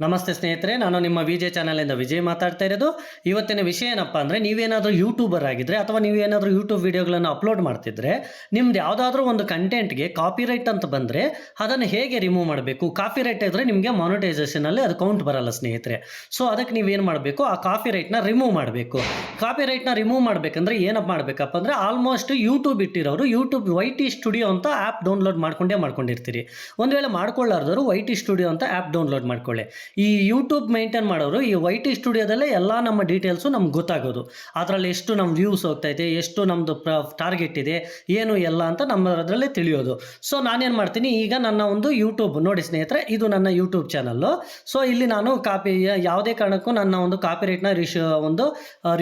ನಮಸ್ತೆ ಸ್ನೇಹಿತರೆ, ನಾನು ನಿಮ್ಮ ವಿಜೆ ಚಾನಲಿಂದ ವಿಜಯ್ ಮಾತಾಡ್ತಾ ಇರೋದು. ಇವತ್ತಿನ ವಿಷಯ ಏನಪ್ಪ ಅಂದರೆ, ನೀವೇನಾದರೂ ಯೂಟ್ಯೂಬರ್ ಆಗಿದ್ದರೆ ಅಥವಾ ನೀವೇನಾದರೂ ಯೂಟ್ಯೂಬ್ ವೀಡಿಯೋಗಳನ್ನು ಅಪ್ಲೋಡ್ ಮಾಡ್ತಿದ್ರೆ ನಿಮ್ದು ಯಾವುದಾದ್ರೂ ಒಂದು ಕಂಟೆಂಟ್ಗೆ ಕಾಪಿರೈಟ್ ಅಂತ ಬಂದರೆ ಅದನ್ನು ಹೇಗೆ ರಿಮೂವ್ ಮಾಡಬೇಕು. ಕಾಪಿರೈಟ್ ಇದ್ದರೆ ನಿಮಗೆ ಮಾನಿಟೈಸೇಷನಲ್ಲಿ ಅದು ಕೌಂಟ್ ಬರಲ್ಲ ಸ್ನೇಹಿತರೆ. ಸೊ ಅದಕ್ಕೆ ನೀವೇನು ಮಾಡಬೇಕು, ಆ ಕಾಪಿರೈಟ್ನ ರಿಮೂವ್ ಮಾಡಬೇಕು. ಕಾಪಿರೈಟ್ನ ರಿಮೂವ್ ಮಾಡಬೇಕಂದ್ರೆ ಏನಪ್ಪ ಮಾಡಬೇಕಪ್ಪ ಅಂದರೆ, ಆಲ್ಮೋಸ್ಟ್ ಯೂಟ್ಯೂಬ್ ಇಟ್ಟಿರೋರು ಯೂಟ್ಯೂಬ್ YT ಸ್ಟುಡಿಯೋ ಅಂತ ಆ್ಯಪ್ ಡೌನ್ಲೋಡ್ ಮಾಡ್ಕೊಂಡಿರ್ತೀರಿ. ಒಂದು ವೇಳೆ ಮಾಡ್ಕೊಳ್ಳಾರ್ದವರು YT ಸ್ಟುಡಿಯೋ ಅಂತ ಆ್ಯಪ್ ಡೌನ್ಲೋಡ್ ಮಾಡ್ಕೊಳ್ಳಿ. ಈ ಯೂಟ್ಯೂಬ್ ಮೇಂಟೈನ್ ಮಾಡೋರು ಈ YT ಸ್ಟುಡಿಯೋದಲ್ಲೇ ಎಲ್ಲ ನಮ್ಮ ಡೀಟೇಲ್ಸು ನಮ್ಗೆ ಗೊತ್ತಾಗೋದು. ಅದರಲ್ಲಿ ಎಷ್ಟು ನಮ್ಮ ವ್ಯೂಸ್ ಹೋಗ್ತೈತೆ, ಎಷ್ಟು ನಮ್ಮದು ಟಾರ್ಗೆಟ್ ಇದೆ, ಏನು ಎಲ್ಲ ಅಂತ ಅದರಲ್ಲೇ ತಿಳಿಯೋದು. ಸೊ ನಾನೇನು ಮಾಡ್ತೀನಿ, ಈಗ ನನ್ನ ಒಂದು ಯೂಟ್ಯೂಬ್ ನೋಡಿ ಸ್ನೇಹಿತರೆ, ಇದು ನನ್ನ ಯೂಟ್ಯೂಬ್ ಚಾನಲ್ಲು. ಸೊ ಇಲ್ಲಿ ನಾನು ಯಾವುದೇ ಕಾರಣಕ್ಕೂ ನನ್ನ ಒಂದು ಕಾಪಿರೈಟ್ನ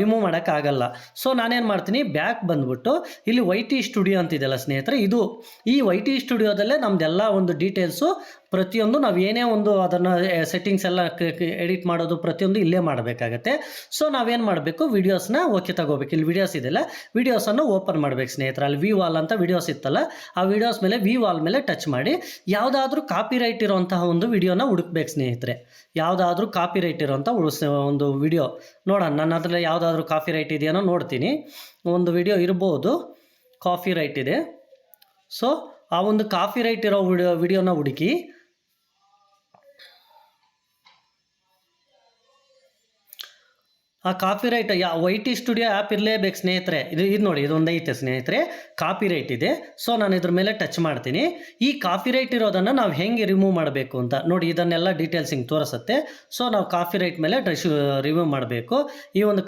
ರಿಮೂವ್ ಮಾಡೋಕ್ಕಾಗಲ್ಲ. ಸೊ ನಾನೇನು ಮಾಡ್ತೀನಿ, ಬ್ಯಾಕ್ ಬಂದ್ಬಿಟ್ಟು ಇಲ್ಲಿ YT ಸ್ಟುಡಿಯೋ ಅಂತಿದೆಯಲ್ಲ ಸ್ನೇಹಿತರೆ, ಈ YT ಸ್ಟುಡಿಯೋದಲ್ಲೇ ನಮ್ಮದೆಲ್ಲ ಒಂದು ಡೀಟೇಲ್ಸು ಪ್ರತಿಯೊಂದು ನಾವು ಏನೇ ಒಂದು ಅದನ್ನು ಸೆಟ್ಟಿಂಗ್ಸ್ ಎಲ್ಲ ಎಡಿಟ್ ಮಾಡೋದು ಪ್ರತಿಯೊಂದು ಇಲ್ಲೇ ಮಾಡಬೇಕಾಗತ್ತೆ. ಸೊ ನಾವೇನು ಮಾಡಬೇಕು, ವೀಡಿಯೋಸ್ನ ತಗೋಬೇಕು. ಇಲ್ಲಿ ವೀಡಿಯೋಸ್ ಇದೆಯಲ್ಲ, ವೀಡಿಯೋಸನ್ನು ಓಪನ್ ಮಾಡಬೇಕು ಸ್ನೇಹಿತರೆ. ಅಲ್ಲಿ ವ್ಯೂ ವಾಲ್ ಅಂತ ವೀಡಿಯೋಸ್ ಇತ್ತಲ್ಲ, ಆ ವೀಡಿಯೋಸ್ ಮೇಲೆ ವ್ಯೂ ವಾಲ್ ಮೇಲೆ ಟಚ್ ಮಾಡಿ ಯಾವುದಾದ್ರೂ ಕಾಪಿರೈಟ್ ಇರೋಂತಹ ಒಂದು ವಿಡಿಯೋನ ಹುಡುಕ್ಬೇಕು ಸ್ನೇಹಿತರೆ. ಯಾವುದಾದ್ರೂ ಕಾಪಿರೈಟ್ ಇರೋಂಥ ಒಂದು ವಿಡಿಯೋ ನೋಡೋಣ. ನನ್ನ ಹತ್ರ ಯಾವುದಾದ್ರೂ ಕಾಪಿರೈಟ್ ಇದೆಯೋ ನೋಡ್ತೀನಿ. ಒಂದು ವಿಡಿಯೋ ಇರ್ಬೋದು ಕಾಪಿರೈಟ್ ಇದೆ. ಸೊ ಆ ಒಂದು ಕಾಪಿರೈಟ್ ಇರೋ ವಿಡಿಯೋನ ಹುಡುಕಿ ಆ ಕಾಪಿರೈಟ್ YT ಸ್ಟುಡಿಯೋ ಆ್ಯಪ್ ಇರಲೇಬೇಕು ಸ್ನೇಹಿತರೆ. ಇದು ನೋಡಿ, ಇದೊಂದು ಐತೆ ಸ್ನೇಹಿತರೆ, ಕಾಪಿರೈಟ್ ಇದೆ. ಸೊ ನಾನು ಇದ್ರ ಮೇಲೆ ಟಚ್ ಮಾಡ್ತೀನಿ. ಈ ಕಾಪಿರೈಟ್ ಇರೋದನ್ನು ನಾವು ಹೆಂಗೆ ರಿಮೂವ್ ಮಾಡಬೇಕು ಅಂತ ನೋಡಿ, ಇದನ್ನೆಲ್ಲ ಡೀಟೇಲ್ಸ್ ಹಿಂಗೆ ತೋರಿಸುತ್ತೆ. ಸೊ ನಾವು ಕಾಪಿರೈಟ್ ಮೇಲೆ ರಿಮೂವ್ ಮಾಡಬೇಕು. ಈ ಒಂದು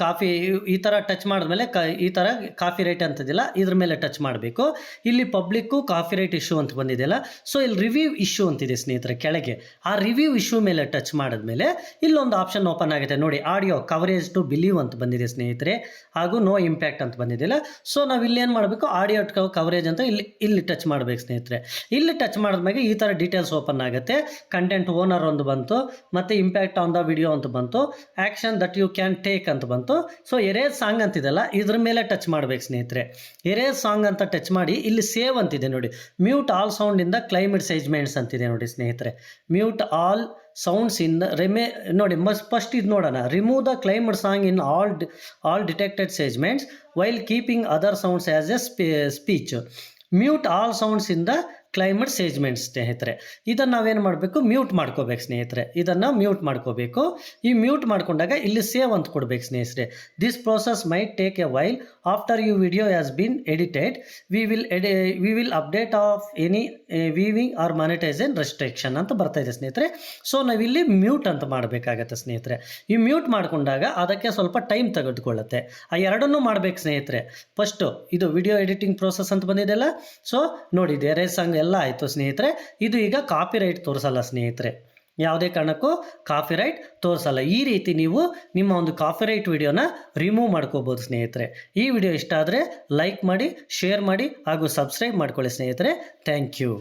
ಈ ಥರ ಟಚ್ ಮಾಡಿದ್ಮೇಲೆ ಈ ಥರ ಕಾಪಿರೈಟ್ ಅಂತಿದೆಯಲ್ಲ, ಇದ್ರ ಮೇಲೆ ಟಚ್ ಮಾಡಬೇಕು. ಇಲ್ಲಿ ಪಬ್ಲಿಕ್ಕು ಕಾಪಿರೈಟ್ ಇಶ್ಯೂ ಅಂತ ಬಂದಿದೆಯಲ್ಲ, ಸೊ ಇಲ್ಲಿ ರಿವ್ಯೂ ಇಶ್ಯೂ ಅಂತಿದೆ ಸ್ನೇಹಿತರೆ ಕೆಳಗೆ. ಆ ರಿವ್ಯೂ ಇಶ್ಯೂ ಮೇಲೆ ಟಚ್ ಮಾಡಿದ್ಮೇಲೆ ಇಲ್ಲೊಂದು ಆಪ್ಷನ್ ಓಪನ್ ಆಗುತ್ತೆ ನೋಡಿ, ಆಡಿಯೋ ಕವರೇಜ್ ಟು ಬಿಲೀವ್ ಅಂತ ಬಂದಿದೆ ಸ್ನೇಹಿತರೆ, ಹಾಗೂ ನೋ ಇಂಪ್ಯಾಕ್ಟ್ ಅಂತ ಬಂದಿದೆಯಲ್ಲ. ಸೊ ನಾವು ಇಲ್ಲಿ ಏನು ಮಾಡಬೇಕು, ಆಡಿಯೋ ಕವರೇಜ್ ಅಂತ ಇಲ್ಲಿ ಟಚ್ ಮಾಡಬೇಕು ಸ್ನೇಹಿತರೆ. ಇಲ್ಲಿ ಟಚ್ ಮಾಡಿದ್ಮೇಲೆ ಈ ಥರ ಡೀಟೇಲ್ಸ್ ಓಪನ್ ಆಗುತ್ತೆ. ಕಂಟೆಂಟ್ ಓನರ್ ಒಂದು ಬಂತು, ಮತ್ತು ಇಂಪ್ಯಾಕ್ಟ್ ಆನ್ ದ ವಿಡಿಯೋ ಅಂತ ಬಂತು, action that you can take ಅಂತ ಬಂತು. ಸೊ ಎರೇಸ್ ಸಾಂಗ್ ಅಂತಿದೆಲ್ಲ, ಇದ್ರ ಮೇಲೆ ಟಚ್ ಮಾಡಬೇಕು ಸ್ನೇಹಿತರೆ. ಎರೇಸ್ ಸಾಂಗ್ ಅಂತ ಟಚ್ ಮಾಡಿ ಇಲ್ಲಿ ಸೇವ್ ಅಂತಿದೆ ನೋಡಿ, mute all sound in the climate segments ಅಂತಿದೆ ನೋಡಿ ಸ್ನೇಹಿತರೆ. ಮ್ಯೂಟ್ ಆಲ್ ಸೌಂಡ್ಸ್ ಇನ್ ನೋಡಿ, ಫಸ್ಟ್ ಇದು ನೋಡೋಣ. Remove the climate song in all detected segments while keeping other sounds as A speech. Mute all sounds in the climate segments ಸ್ನೇಹಿತರೆ. ಇದನ್ನು ನಾವೇನು ಮಾಡಬೇಕು, ಮ್ಯೂಟ್ ಮಾಡ್ಕೋಬೇಕು ಸ್ನೇಹಿತರೆ. ಇದನ್ನು ಮ್ಯೂಟ್ ಮಾಡ್ಕೋಬೇಕು. ಈ ಮ್ಯೂಟ್ ಮಾಡ್ಕೊಂಡಾಗ ಇಲ್ಲಿ ಸೇವ್ ಅಂತ ಕೊಡ್ಬೇಕು ಸ್ನೇಹಿತರೆ. This process might take a while after you video has been edited. We will update of any viewing or monetisation restriction ಅಂತ ಬರ್ತಾ ಇದೆ ಸ್ನೇಹಿತರೆ. ಸೊ ನಾವಿಲ್ಲಿ ಮ್ಯೂಟ್ ಅಂತ ಮಾಡಬೇಕಾಗತ್ತೆ ಸ್ನೇಹಿತರೆ. ಈ ಮ್ಯೂಟ್ ಮಾಡ್ಕೊಂಡಾಗ ಅದಕ್ಕೆ ಸ್ವಲ್ಪ ಟೈಮ್ ತೆಗೆದುಕೊಳ್ಳುತ್ತೆ. ಆ ಎರಡನ್ನೂ ಮಾಡಬೇಕು ಸ್ನೇಹಿತರೆ. ಫಸ್ಟು ಇದು ವಿಡಿಯೋ ಎಡಿಟಿಂಗ್ ಪ್ರೋಸೆಸ್ ಅಂತ ಬಂದಿದೆಯಲ್ಲ, ಸೊ ನೋಡಿ, ಎರೇಸ್ ಸಾಂಗ್ ಎಲ್ಲ ಆಯಿತು ಸ್ನೇಹಿತರೆ. ಇದು ಈಗ ಕಾಪಿರೈಟ್ ತೋರಿಸಲ್ಲ ಸ್ನೇಹಿತರೆ, ಯಾವುದೇ ಕಾರಣಕ್ಕೂ ಕಾಪಿರೈಟ್ ತೋರಿಸಲ್ಲ. ಈ ರೀತಿ ನೀವು ನಿಮ್ಮ ಒಂದು ಕಾಪಿರೈಟ್ ವಿಡಿಯೋನ ರಿಮೂವ್ ಮಾಡ್ಕೋಬೋದು ಸ್ನೇಹಿತರೆ. ಈ ವಿಡಿಯೋ ಇಷ್ಟ ಆದರೆ ಲೈಕ್ ಮಾಡಿ, ಶೇರ್ ಮಾಡಿ ಹಾಗೂ ಸಬ್ಸ್ಕ್ರೈಬ್ ಮಾಡ್ಕೊಳ್ಳಿ ಸ್ನೇಹಿತರೆ. Thank you.